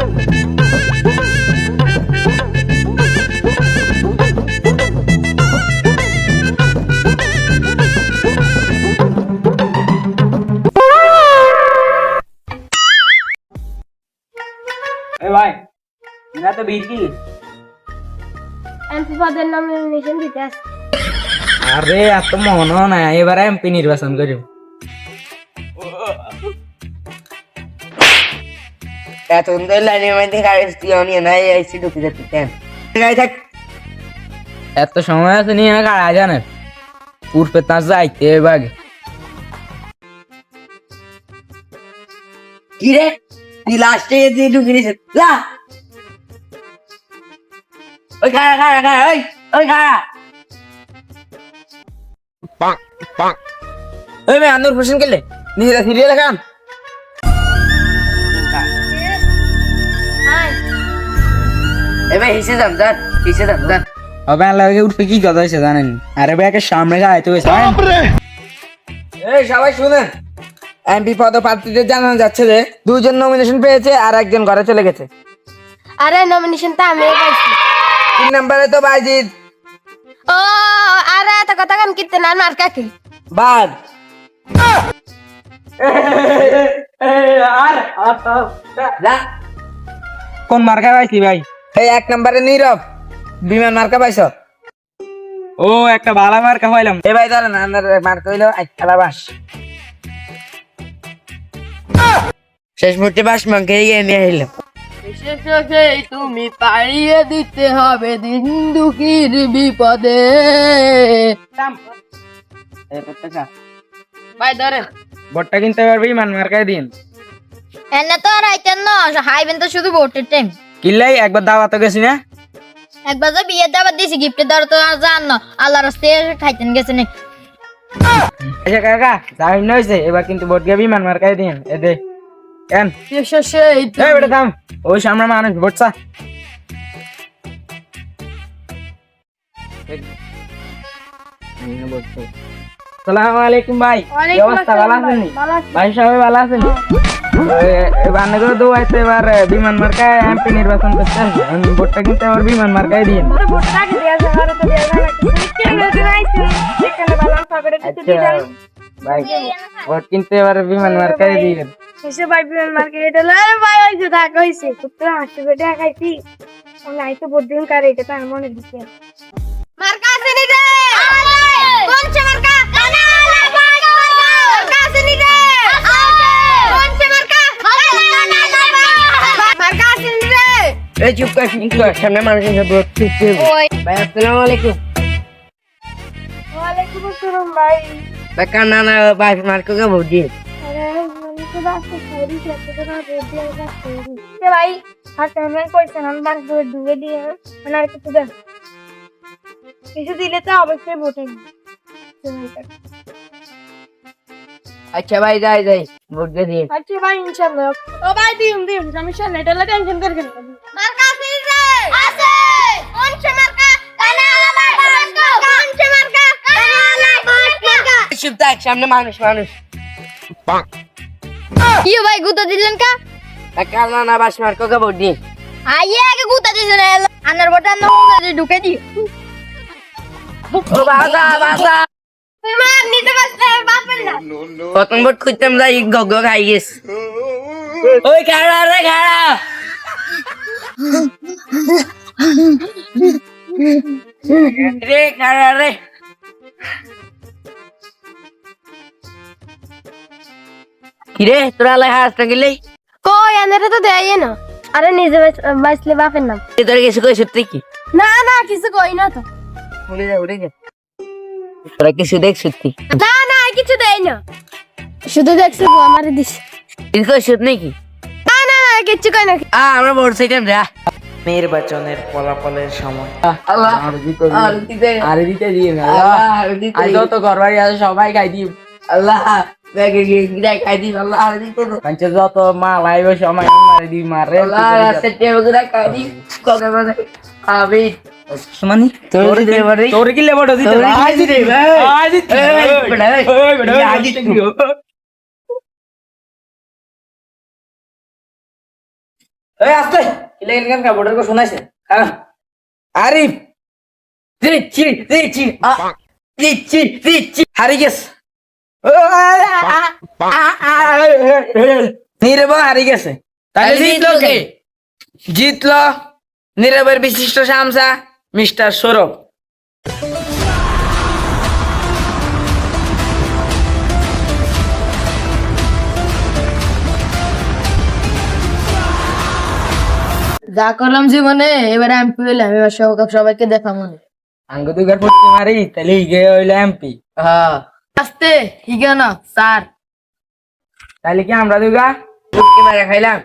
ভাই না তো বীর কি এমপি পদের নমিনেশন দিতে আসছে। আরে এত মনে না এবারে এমপি নির্বাচন করি এতক্ষণ তো লাইনের মধ্যে গাড়ি নিয়ে নাই আইসি ঢুকে যাচ্ছে কেন গাড়ি থাক এত সময় আছে নিয়ে কারা জানে পূর্বে তার যাইতে বাগে কি রে তুই লাস্টে দিয়ে ঢুকে দিয়েছে লা ওই খাড়া খাড়া খাড়া ওই খাড়া ওই মে আন্দর হোসেন কেলে নিজেরা সিরিয়াল খান এবার হিসে যান যান হিসে যান যান হবে লাগে উঠবে কি কথা হয়েছে জানেন আরে ভাই একে সামনে গাইতে হয়েছে এই সবাই শুনেন এমপি পদপ্রার্থীদের জানানো যাচ্ছে যে দুজন নমিনেশন পেয়েছে আর একজন ঘরে চলে গেছে আরে নমিনেশন তো আমি পাইছি। 3 নম্বরে তো বাইজিৎ ও আরে এত কথা কেন কিতে না মার কাকে বাদ যা কোন মার্কা পাইছি ভাই এই 1 নম্বরে নীরব বিমান মার্কা পাইছো ও একটা ভালো মার্কা পাইলাম এ ভাই দাঁড়ান আমার মার্কা হইলো খেলা বাস শেষ মুহূর্তে বাস মাংকে নিয়ে এলাম তুমি পাড়িয়ে দিতে হবে দিন দুঃখীর বিপদে ভাই ধরে ভোটটা কিনতে পারবি বিমান মার্কায় দিন এনে তো আর আইতেন না হাইবেন তো শুধু ভোটের টাইম কিল্লাই একবার দাওয়াতে গেছি না একবার তো বিয়ের দাবার দিয়েছি গিফটের দ্বারা তো আর জান না আল্লাহ রাস্তায় খাইতেন গেছে নাকি আচ্ছা কাকা জামিন হয়েছে এবার কিন্তু ভোট গিয়ে বিমান মার্কায় দিন এ দে কেন এই বেটা থাম ওই সামনে মানুষ ভোট চা সালাম আলাইকুম ভাই কি অবস্থা ভালো আছেন ভাই সবাই ভালো আছেন বান্নাগুলো তো হয়তো এবার বিমান মার্কায় এমপি নির্বাচন করছেন ভোটটা কিন্তু এবার বিমান মার্কায় দিন ভাই ভোট কিন্তু এবার বিমান মার্কায় দিবেন ভাই বিমান মার্কেট ভাই হয়েছে থাকা হয়েছে পুত্র হাসি বেটে খাইছি আমি তো ভোট দিন কার এটা তো আমার মনে দিচ্ছে মার্কা আছে নি রে কোন সে মার্কা কানা মার্কা আছে নি রে কোন সে মার্কা মার্কা আছে নি রে এই চুপ কর সামনে মানুষের সব ভাই আসসালামু আলাইকুম ওয়ালাইকুম আসসালাম ভাই ভাই কান্না না বাস মার্কে ভোট দিয়ে আরে আমি তো রাস্তা খাইরি খেতে না ভোট দিয়ে আসছি ভাই হাতে আমি কইছেন আমি বাস ডুবে দিয়ে মানে আর কিছু দেন কিছু দিলে তো অবশ্যই ভোটে আচ্ছা ভাই যাই যাই ভোট দিয়ে আচ্ছা ভাই ইনশাআল্লাহ ও ভাই দিম সমস্যা নাই এটা টেনশন করবেন না মার্কা আছে রে আছে কোন সে মার্কা কানা মার্কা কোন সে মার্কা কানা মার্কা চুপ থাক সামনে মানুষ কি ভাই গুতা দিলেন কা কান্না না বাস মার্কে ভোট দিয়ে আইয়ে আগে গুতা দিছেন আনার বটা না ঢুকে দি ও বাসা মার নিতে পারছে বাপের না প্রথম ভোট খুঁজতাম যাই গগ খাই গেছ ওই খাড়া রে খাড়া রে খাড়া রে কিরে তোরা লাই হাসটা গেলে কই আনারে তো দেয় না আরে নিজে বাঁচলে বাপের নাম তোর কিছু কই সত্যি কি না না কিছু কই না তো উড়ে যা তোরা কিছু দেখ সত্যি না না কিছু দেয় না শুধু দেখছি গো আমারে দিস কিছু কই সত্যি নাকি না না না কিছু কই না আমরা ভোট চাইতাম যা নির্বাচনের ফলাফলের সময় আল্লাহ আরে দিতে দিয়ে না আজ তো ঘরবাড়ি আছে সবাই গাই দিই আল্লাহ ব্যাগে গিয়ে খাই দিস আল্লাহ আর দিতে দে পাঞ্চে যত মা লাইব সময় মারি দি মারে আল্লাহ সেটে বগরা খাই দি কবে মানে আবি সুমানি তোর দিতে পারি তোর কি লেবট দিতে আজ দিতে আজ দিতে আজ দিতে ওই আস্তে ইলে এখান কাপড়ের কো শোনাইছে হ্যাঁ আরিফ রিচি রিচি রিচি রিচি হারি গেছে নীরব হারি গেছে তাহলে জিতলো কে? জিতলো নীরবের বিশিষ্ট শামসা মিস্টার সৌরভ। যা করলাম জীবনে এবারে আমি পেলাম, এবার সবাইকে দেখা মনে। আঙ্গ দুগার পড়তে মারি তাহলে ইগে হইলো এমপি। হ্যাঁ আস্তে হিগে না স্যার। তাহলে কি আমরা দুগা উটকি মারা খাইলাম